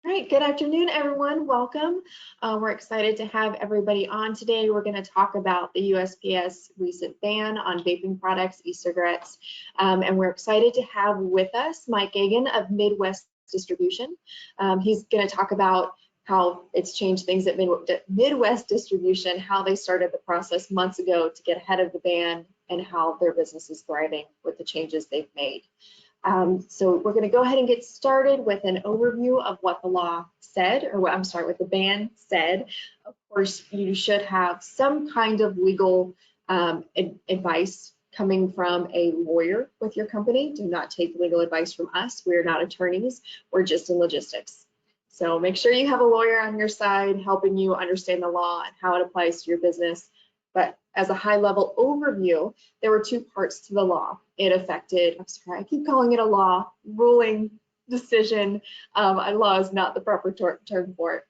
All right, good afternoon, everyone. Welcome. We're excited to have everybody on today. We're going to talk about the USPS recent ban on vaping products, e-cigarettes, and we're excited to have with us Mike Gagan of Midwest Distribution. He's going to talk about how it's changed things at Midwest Distribution, how they started the process months ago to get ahead of the ban, and how their business is thriving with the changes they've made. So we're going to go ahead and get started with an overview of what the law said, or what what the ban said. Of course, you should have some kind of legal advice coming from a lawyer with your company. Do not take legal advice from us. We're not attorneys. We're just in logistics. So make sure you have a lawyer on your side helping you understand the law and how it applies to your business. But as a high-level overview, there were two parts to the law. It affected, I'm sorry, I keep calling it a law, ruling, decision. Law is not the proper term for it.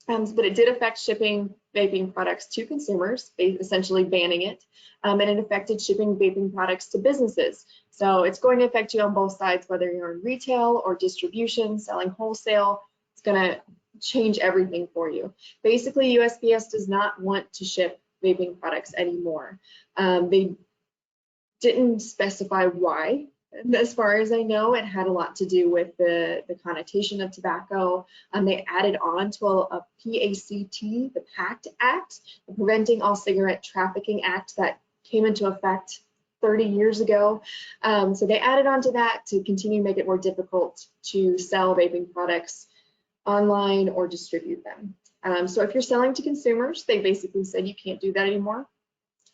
But it did affect shipping vaping products to consumers, essentially banning it. And it affected shipping vaping products to businesses. So it's going to affect you on both sides, whether you're in retail or distribution, selling wholesale. It's going to change everything for you. Basically, USPS does not want to ship vaping products anymore. They didn't specify why. As far as I know, it had a lot to do with the connotation of tobacco. They added on to a PACT, the PACT Act, the Preventing All Cigarette Trafficking Act that came into effect 30 years ago. So they added on to that to continue to make it more difficult to sell vaping products online or distribute them. So if you're selling to consumers, they basically said you can't do that anymore.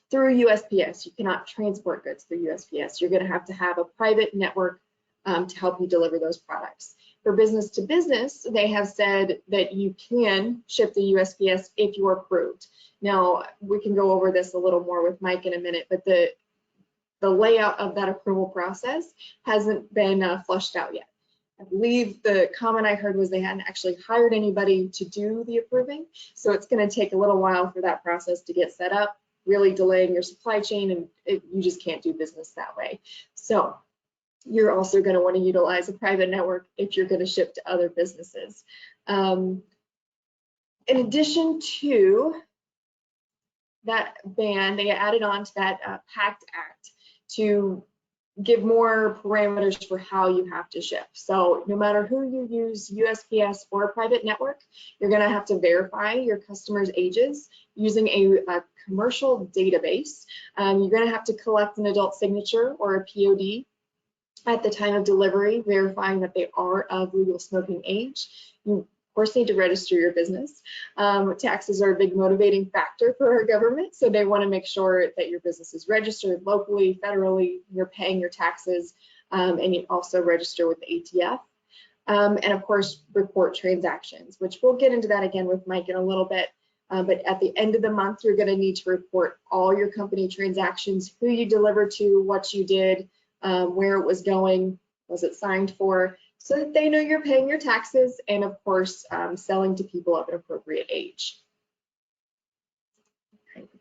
Through USPS, you cannot transport goods through USPS. You're going to have a private network to help you deliver those products. For business to business, they have said that you can ship to USPS if you're approved. Now, we can go over this a little more with Mike in a minute, but the layout of that approval process hasn't been flushed out yet. I believe the comment I heard was they hadn't actually hired anybody to do the approving, so it's going to take a little while for that process to get set up, really delaying your supply chain, and you just can't do business that way. So you're also going to want to utilize a private network if you're going to ship to other businesses. In addition to that ban, they added on to that PACT Act to give more parameters for how you have to ship. So no matter who you use, USPS or a private network, you're going to have to verify your customers' ages using a commercial database. You're going to have to collect an adult signature or a POD at the time of delivery, verifying that they are of legal smoking age. You of course need to register your business. Taxes are a big motivating factor for our government, so they want to make sure that your business is registered locally, federally, you're paying your taxes, and you also register with the ATF. And of course, report transactions, which we'll get into that again with Mike in a little bit. But at the end of the month, you're going to need to report all your company transactions, who you delivered to, what you did, where it was going, was it signed for, so that they know you're paying your taxes, and of course, selling to people of an appropriate age.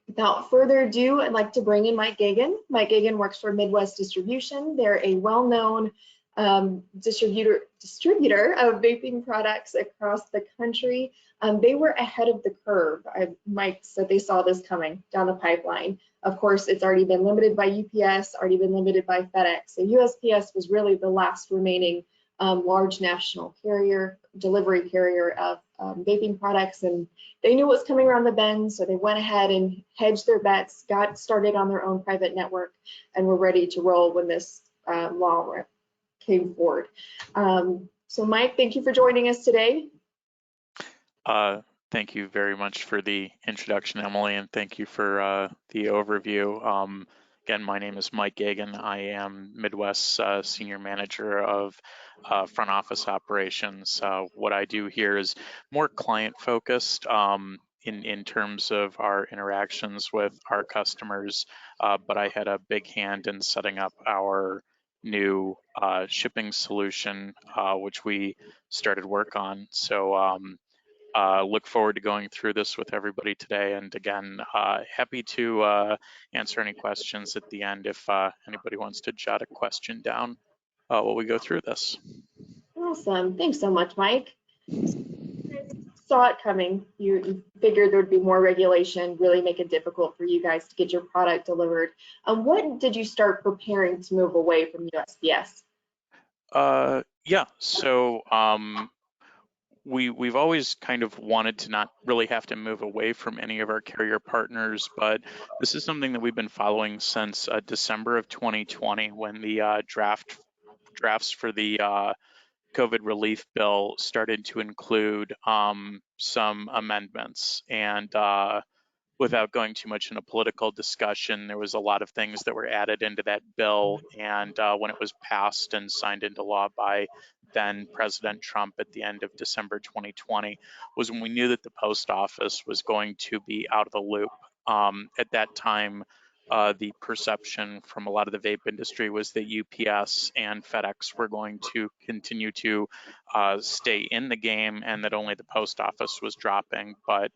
Without further ado, I'd like to bring in Mike Gagan. Mike Gagan works for Midwest Distribution. They're a well-known distributor of vaping products across the country. They were ahead of the curve. Mike said they saw this coming down the pipeline. Of course, it's already been limited by UPS, already been limited by FedEx. So USPS was really the last remaining large national carrier, delivery carrier of vaping products, and they knew what was coming around the bend, so they went ahead and hedged their bets, got started on their own private network, and were ready to roll when this law came forward. So Mike, thank you for joining us today. Thank you very much for the introduction, Emily, and thank you for the overview. Again, my name is Mike Gagan. I am Midwest's Senior Manager of Front Office Operations. What I do here is more client-focused in terms of our interactions with our customers, but I had a big hand in setting up our new shipping solution, which we started work on. So look forward to going through this with everybody today. And again, happy to answer any questions at the end if anybody wants to jot a question down while we go through this. Awesome. Thanks so much, Mike. Saw it coming. You figured there would be more regulation, really make it difficult for you guys to get your product delivered. What did you start preparing to move away from USPS? Yeah, so we've always kind of wanted to not really have to move away from any of our carrier partners, but this is something that we've been following since December of 2020 when the drafts for the COVID relief bill started to include some amendments. And without going too much into political discussion, there was a lot of things that were added into that bill. And when it was passed and signed into law by then President Trump at the end of December 2020, was when we knew that the post office was going to be out of the loop. At that time, the perception from a lot of the vape industry was that UPS and FedEx were going to continue to stay in the game and that only the post office was dropping. But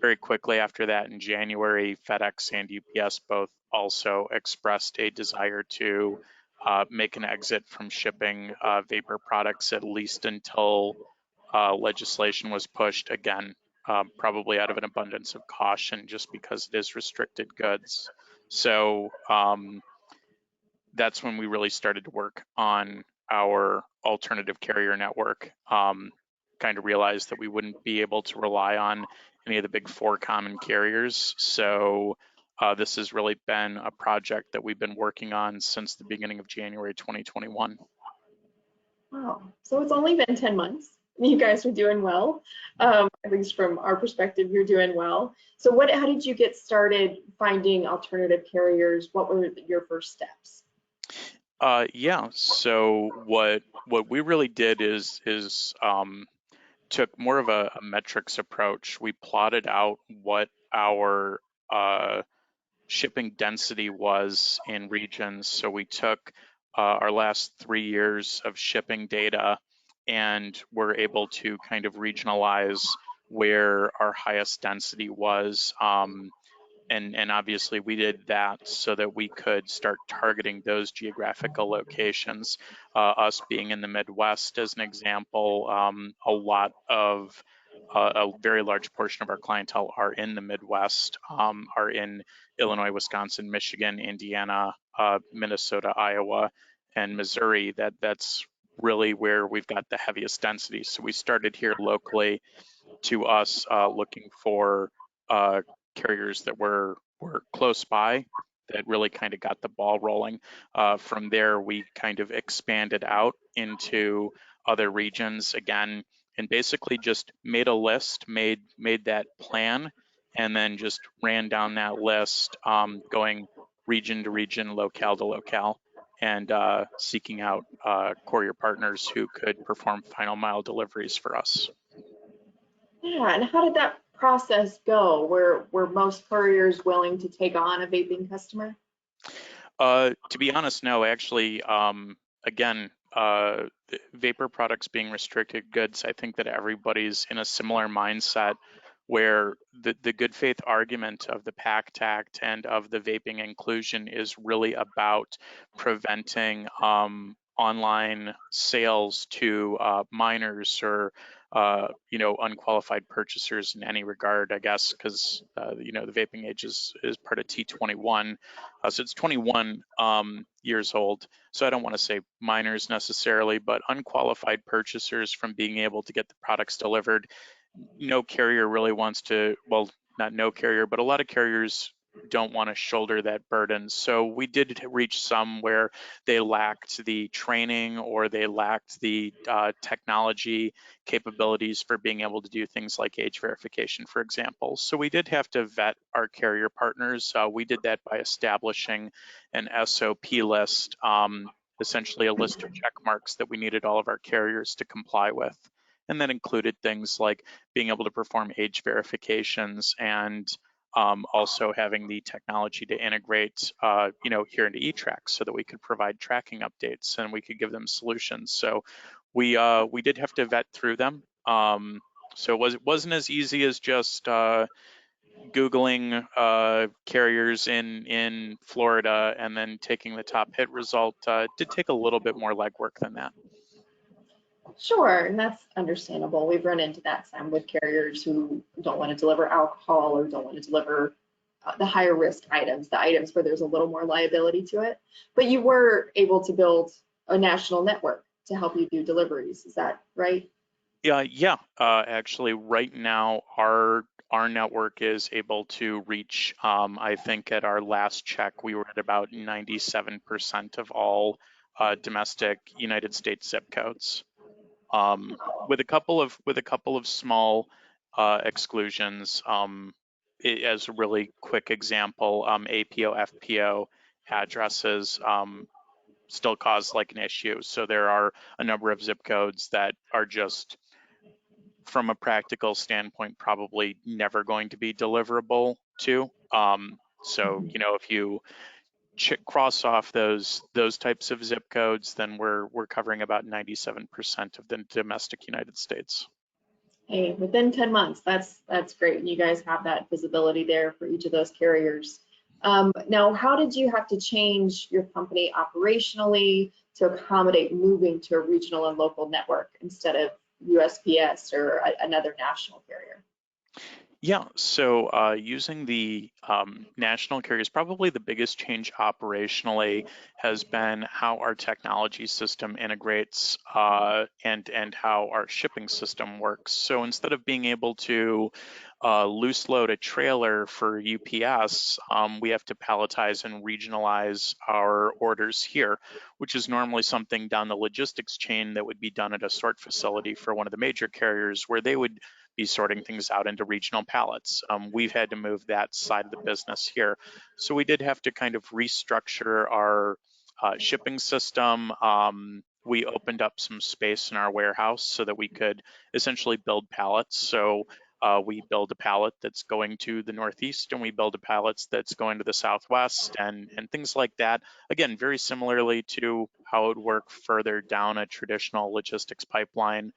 very quickly after that, in January, FedEx and UPS both also expressed a desire to make an exit from shipping vapor products, at least until legislation was pushed again, probably out of an abundance of caution, just because it is restricted goods. So that's when we really started to work on our alternative carrier network. Kind of realized that we wouldn't be able to rely on any of the big four common carriers. So this has really been a project that we've been working on since the beginning of January 2021. Wow. So it's only been 10 months. You guys are doing well. At least from our perspective, you're doing well. So how did you get started finding alternative carriers? What were your first steps? Yeah, so what we really did is took more of a metrics approach. We plotted out what our shipping density was in regions. So we took our last 3 years of shipping data and were able to kind of regionalize where our highest density was. And obviously we did that so that we could start targeting those geographical locations. Us being in the Midwest, as an example, a very large portion of our clientele are in the Midwest, are in Illinois, Wisconsin, Michigan, Indiana, Minnesota, Iowa, and Missouri. That's really where we've got the heaviest density. So we started here locally, to us looking for uh, carriers that were close by, that really kind of got the ball rolling. From there, we kind of expanded out into other regions again, and basically just made a list, made that plan, and then just ran down that list, going region to region, locale to locale, and seeking out courier partners who could perform final mile deliveries for us. Yeah, and how did that process go? Were most couriers willing to take on a vaping customer? To be honest, no. Actually, again, vapor products being restricted goods, I think that everybody's in a similar mindset where the good faith argument of the PACT Act and of the vaping inclusion is really about preventing online sales to minors or unqualified purchasers in any regard, I guess, because the vaping age is part of T21, so it's 21 years old. So I don't want to say minors necessarily, but unqualified purchasers from being able to get the products delivered. No carrier really wants to, well, not no carrier, but a lot of carriers don't want to shoulder that burden. So we did reach some where they lacked the training or they lacked the technology capabilities for being able to do things like age verification, for example. So we did have to vet our carrier partners. We did that by establishing an SOP list, essentially a list of check marks that we needed all of our carriers to comply with. And that included things like being able to perform age verifications and also having the technology to integrate, here into eTrack so that we could provide tracking updates and we could give them solutions. So we did have to vet through them. So it wasn't as easy as just Googling carriers in Florida and then taking the top hit result. It did take a little bit more legwork than that. Sure, and that's understandable. We've run into that some with carriers who don't want to deliver alcohol or don't want to deliver the higher risk items, the items where there's a little more liability to it. But you were able to build a national network to help you do deliveries. Is that right? Yeah. Actually, right now our network is able to reach. I think at our last check, we were at about 97% of all domestic United States zip codes. With a couple of small exclusions. As a really quick example, APO, FPO addresses still cause like an issue. So there are a number of zip codes that are just, from a practical standpoint, probably never going to be deliverable to. So Mhm. you know, if you cross off those types of zip codes, then we're covering about 97% of the domestic United States. Hey, within 10 months, that's great. And you guys have that visibility there for each of those carriers. Now, how did you have to change your company operationally to accommodate moving to a regional and local network instead of USPS or another national carrier? Yeah, so using the national carriers, probably the biggest change operationally has been how our technology system integrates and how our shipping system works. So instead of being able to loose load a trailer for UPS, we have to palletize and regionalize our orders here, which is normally something down the logistics chain that would be done at a sort facility for one of the major carriers, where they would be sorting things out into regional pallets. We've had to move that side of the business here. So we did have to kind of restructure our shipping system. We opened up some space in our warehouse so that we could essentially build pallets. So we build a pallet that's going to the Northeast, and we build a pallet that's going to the Southwest, and things like that. Again, very similarly to how it would work further down a traditional logistics pipeline.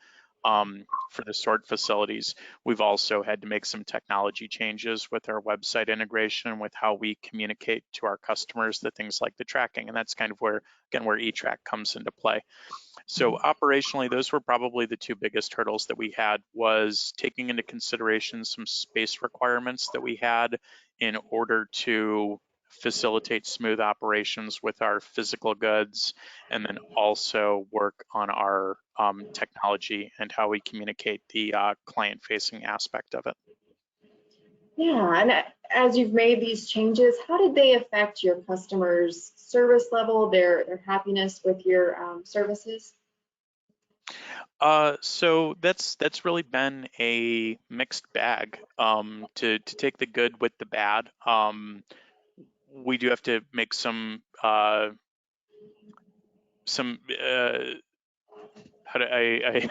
For the sort facilities, we've also had to make some technology changes with our website integration and with how we communicate to our customers the things like the tracking. And that's kind of where, again, where eTrack comes into play. So operationally, those were probably the two biggest hurdles that we had, was taking into consideration some space requirements that we had in order to facilitate smooth operations with our physical goods, and then also work on our technology and how we communicate the client-facing aspect of it. Yeah, and as you've made these changes, how did they affect your customers' service level, their happiness with your services? So that's really been a mixed bag. To take the good with the bad. We do have to make some how do I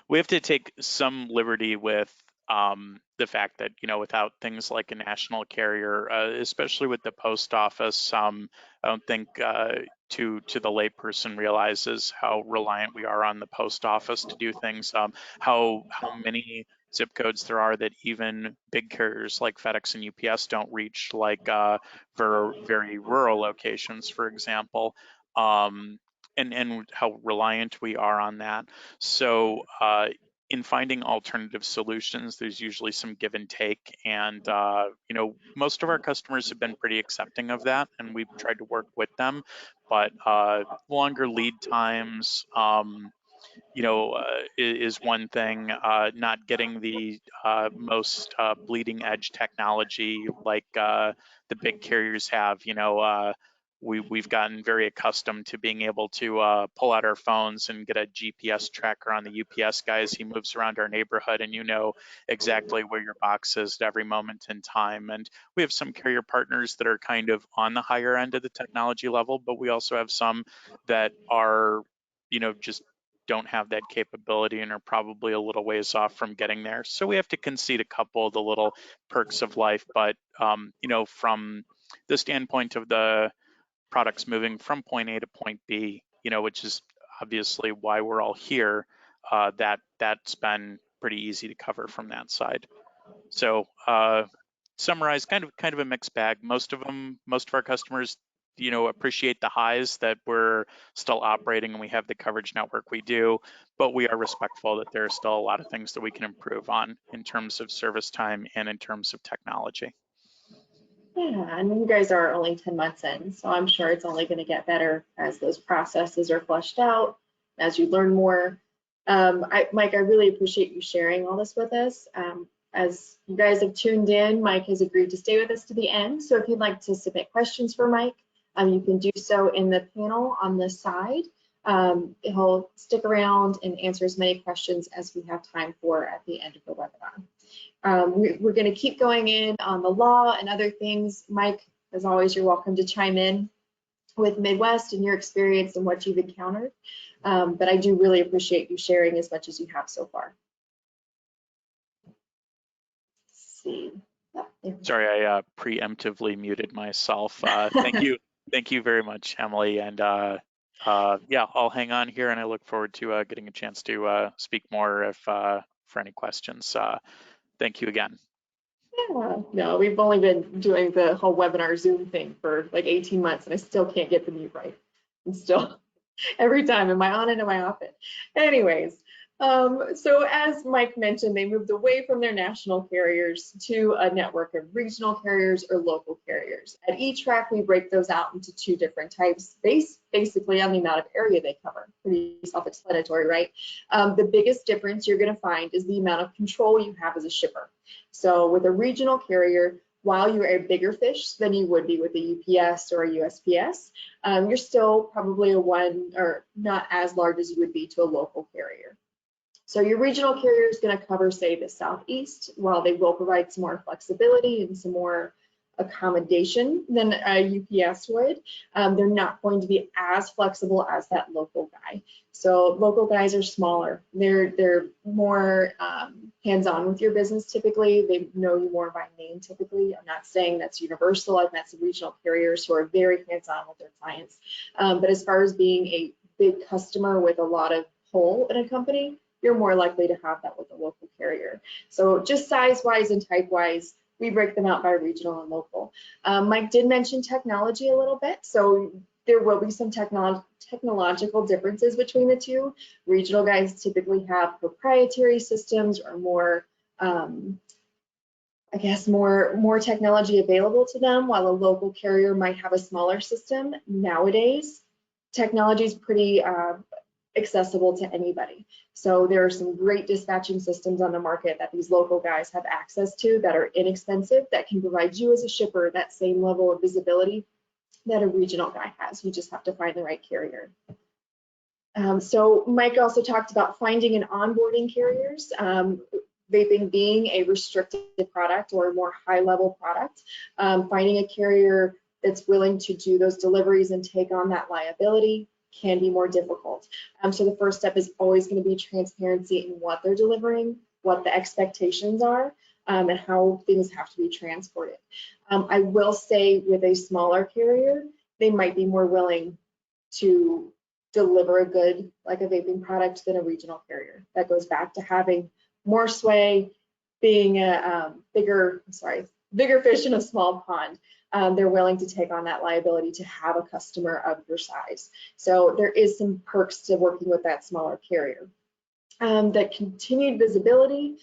we have to take some liberty with the fact that, you know, without things like a national carrier, especially with the post office, I don't think to the layperson realizes how reliant we are on the post office to do things. How many zip codes there are that even big carriers like FedEx and UPS don't reach, like for very rural locations, for example. Um, and how reliant we are on that. So in finding alternative solutions, there's usually some give and take, and you know, most of our customers have been pretty accepting of that, and we've tried to work with them. But longer lead times, you know, is one thing. Not getting the most bleeding edge technology like the big carriers have. You know, we've gotten very accustomed to being able to pull out our phones and get a GPS tracker on the UPS guys. He moves around our neighborhood, and you know exactly where your box is at every moment in time. And we have some carrier partners that are kind of on the higher end of the technology level, but we also have some that are, you know, just don't have that capability and are probably a little ways off from getting there. So we have to concede a couple of the little perks of life. But you know, from the standpoint of the products moving from point A to point B, you know, which is obviously why we're all here, that's been pretty easy to cover from that side. So summarize, kind of a mixed bag. Most of our customers appreciate the highs that we're still operating and we have the coverage network we do, but we are respectful that there are still a lot of things that we can improve on in terms of service time and in terms of technology. Yeah, and you guys are only 10 months in, so I'm sure it's only going to get better as those processes are fleshed out, as you learn more. Mike, I really appreciate you sharing all this with us. As you guys have tuned in, Mike has agreed to stay with us to the end. So if you'd like to submit questions for Mike, you can do so in the panel on this side. He'll stick around and answer as many questions as we have time for at the end of the webinar. We're going to keep going in on the law and other things. Mike, as always, you're welcome to chime in with Midwest and your experience and what you've encountered. But I do really appreciate you sharing as much as you have so far. Let's see. Sorry, I preemptively muted myself. Thank you. Thank you very much, Emily. And yeah, I'll hang on here and I look forward to getting a chance to speak more if for any questions. Thank you again. Yeah, no, we've only been doing the whole webinar Zoom thing for like 18 months and I still can't get the mute right. I'm still, every time, am I on it, am I off it? Anyways, so as Mike mentioned, they moved away from their national carriers to a network of regional carriers or local carriers. At eTrack, we break those out into two different types, based basically on the amount of area they cover. Pretty self-explanatory, right? The biggest difference you're going to find is the amount of control you have as a shipper. So with a regional carrier, while you're a bigger fish than you would be with a UPS or a USPS, you're still probably a one or not as large as you would be to a local carrier. So your regional carrier is going to cover, say, the Southeast, while they will provide some more flexibility and some more accommodation than a UPS would. They're not going to be as flexible as that local guy. So local guys are smaller. They're more hands-on with your business typically. They know you more by name typically. I'm not saying that's universal. I've met some regional carriers who are very hands-on with their clients. But as far as being a big customer with a lot of pull in a company, you're more likely to have that with a local carrier. So just size-wise and type-wise, we break them out by regional and local. Mike did mention technology a little bit, so there will be some technological differences between the two. Regional guys typically have proprietary systems or more, I guess, more technology available to them, while a local carrier might have a smaller system. Nowadays, technology is pretty accessible to anybody. So there are some great dispatching systems on the market that these local guys have access to that are inexpensive, that can provide you as a shipper that same level of visibility that a regional guy has. You just have to find the right carrier. So Mike also talked about finding and onboarding carriers. Vaping being a restricted product or a more high-level product, finding a carrier that's willing to do those deliveries and take on that liability can be more difficult. So the first step is always going to be transparency in what they're delivering, what the expectations are, and how things have to be transported. I will say with a smaller carrier, they might be more willing to deliver a good, like a vaping product, than a regional carrier. That goes back to having more sway, being a bigger fish in a small pond. They're willing to take on that liability to have a customer of your size. So there is some perks to working with that smaller carrier. That continued visibility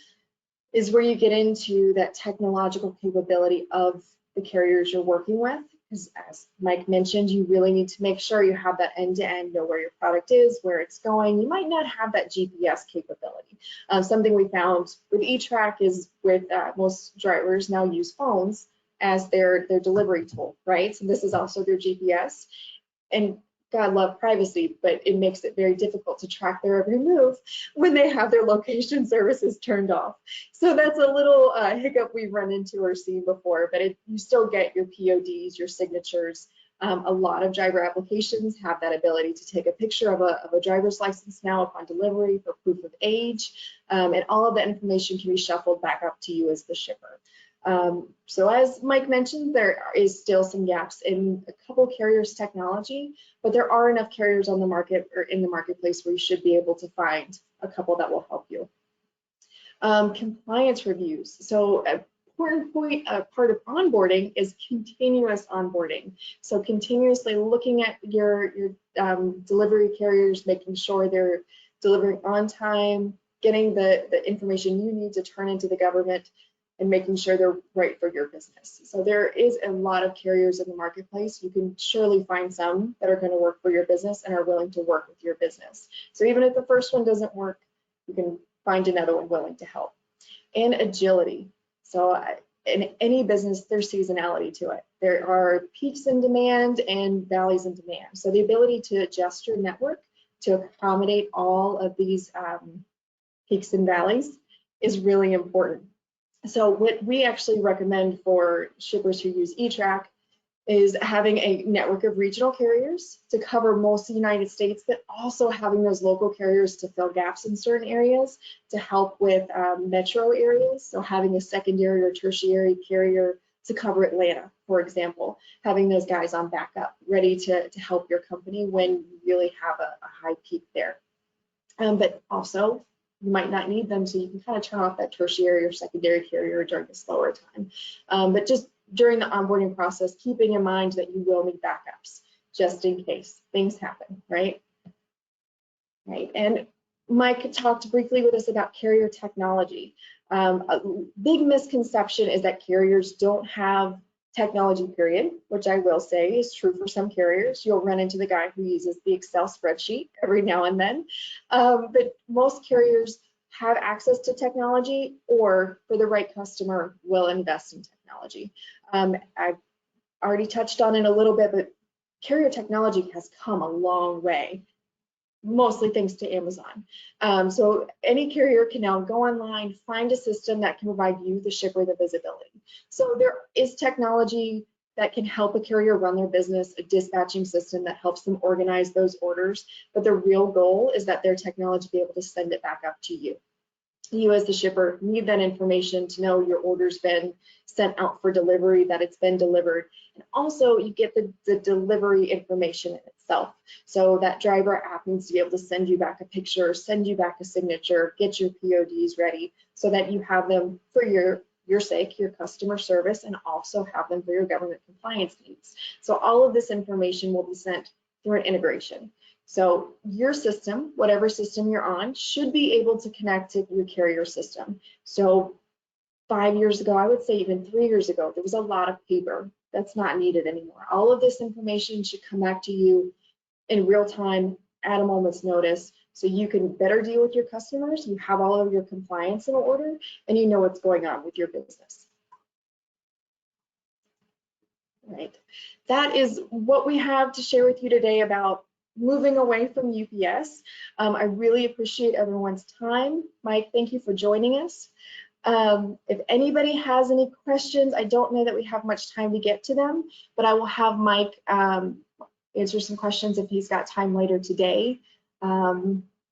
is where you get into that technological capability of the carriers you're working with. Because as Mike mentioned, you really need to make sure you have that end-to-end, know where your product is, where it's going. You might not have that GPS capability. Something we found with eTrack is with most drivers now use phones as their delivery tool, right? So this is also their GPS. And God love privacy, but it makes it very difficult to track their every move when they have their location services turned off. So that's a little hiccup we've run into or seen before, but you still get your PODs, your signatures. A lot of driver applications have that ability to take a picture of a driver's license now upon delivery for proof of age, and all of that information can be shuffled back up to you as the shipper. So as Mike mentioned, there is still some gaps in a couple carriers' technology, but there are enough carriers on the market or in the marketplace where you should be able to find a couple that will help you. Compliance reviews. So important part of onboarding is continuous onboarding. So continuously looking at your delivery carriers, making sure they're delivering on time, getting the information you need to turn into the government, and making sure they're right for your business. So there is a lot of carriers in the marketplace. You can surely find some that are going to work for your business and are willing to work with your business. So even if the first one doesn't work, you can find another one willing to help. And agility. So in any business, there's seasonality to it. There are peaks in demand and valleys in demand. So the ability to adjust your network to accommodate all of these peaks and valleys is really important. So what we actually recommend for shippers who use eTrack is having a network of regional carriers to cover most of the United States, but also having those local carriers to fill gaps in certain areas to help with metro areas. So having a secondary or tertiary carrier to cover Atlanta, for example, having those guys on backup ready to help your company when you really have a high peak there. But also, you might not need them, so you can kind of turn off that tertiary or secondary carrier during the slower time. But just during the onboarding process, keeping in mind that you will need backups just in case things happen, right? Right. And Mike talked briefly with us about carrier technology. A big misconception is that carriers don't have technology, period, which I will say is true for some carriers. You'll run into the guy who uses the Excel spreadsheet every now and then. But most carriers have access to technology, or for the right customer will invest in technology. I've already touched on it a little bit, but carrier technology has come a long way, mostly thanks to Amazon. So any carrier can now go online, find a system that can provide you, the shipper, the visibility. So there is technology that can help a carrier run their business, a dispatching system that helps them organize those orders, but the real goal is that their technology be able to send it back up to you. You as the shipper need that information to know your order's been sent out for delivery, that it's been delivered. And also you get the delivery information in itself. So that driver app needs to be able to send you back a picture, send you back a signature, get your PODs ready so that you have them for your sake, your customer service, and also have them for your government compliance needs. So all of this information will be sent through an integration. So your system, whatever system you're on, should be able to connect to your carrier system. So 5 years ago, I would say even 3 years ago, there was a lot of paper that's not needed anymore. All of this information should come back to you in real time at a moment's notice, so you can better deal with your customers, you have all of your compliance in order, and you know what's going on with your business. Right. That is what we have to share with you today about moving away from UPS. I really appreciate everyone's time. Mike, thank you for joining us. If anybody has any questions, I don't know that we have much time to get to them, but I will have Mike answer some questions if he's got time later today.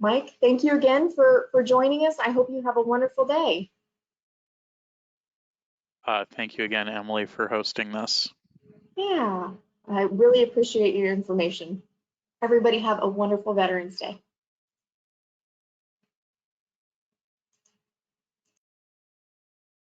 Mike, thank you again for joining us. I hope you have a wonderful day. Thank you again, Emily, for hosting this. Yeah, I really appreciate your information. Everybody have a wonderful Veterans Day.